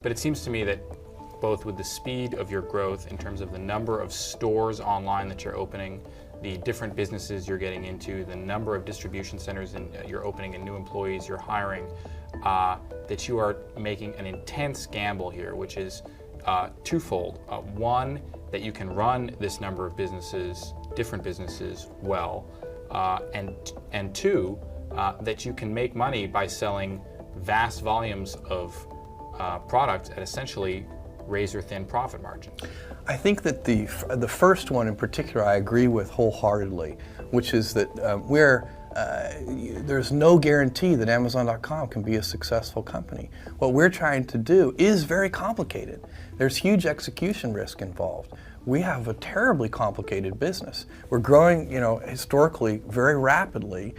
But it seems to me that both with the speed of your growth in terms of the number of stores online that you're opening, the different businesses you're getting into, the number of distribution centers you're opening and new employees you're hiring, that you are making an intense gamble here, which is twofold. One, that you can run this number of businesses, different businesses, well, and two, that you can make money by selling vast volumes of product at essentially razor-thin profit margins. I think that the first one in particular I agree with wholeheartedly, which is that there's no guarantee that Amazon.com can be a successful company. What we're trying to do is very complicated. There's huge execution risk involved. We have a terribly complicated business. We're growing, historically very rapidly.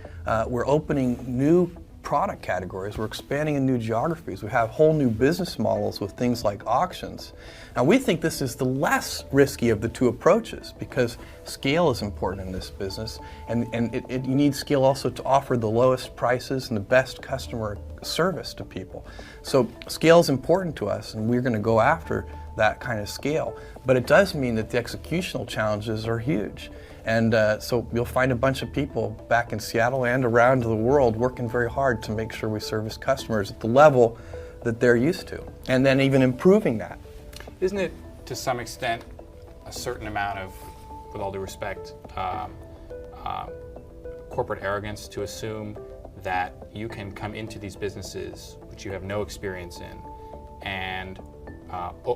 We're opening new product categories. We're expanding in new geographies. We have whole new business models with things like auctions. Now we think this is the less risky of the two approaches because scale is important in this business, and you need scale also to offer the lowest prices and the best customer service to people. So scale is important to us, and we're going to go after that kind of scale. But it does mean that the executional challenges are huge. And so you'll find a bunch of people back in Seattle and around the world working very hard to make sure we service customers at the level that they're used to, and then even improving that. Isn't it, to some extent, a certain amount of, with all due respect, corporate arrogance to assume that you can come into these businesses, which you have no experience in, and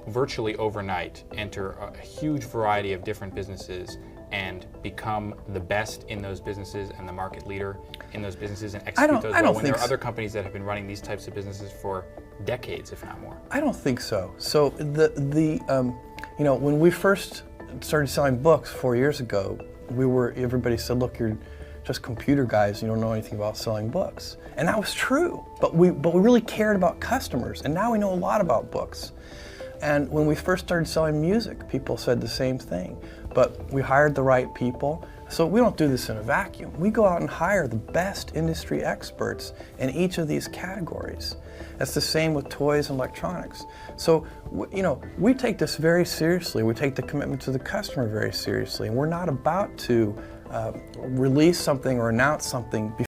virtually overnight enter a huge variety of different businesses and become the best in those businesses and the market leader in those businesses and execute those well when there are other companies that have been running these types of businesses for decades, if not more? I don't think so. So when we first started selling books 4 years ago, everybody said, look, you're just computer guys, you don't know anything about selling books. And that was true, but we really cared about customers, and now we know a lot about books. And when we first started selling music, people said the same thing. But we hired the right people. So we don't do this in a vacuum. We go out and hire the best industry experts in each of these categories. That's the same with toys and electronics. So, we take this very seriously. We take the commitment to the customer very seriously. And we're not about to release something or announce something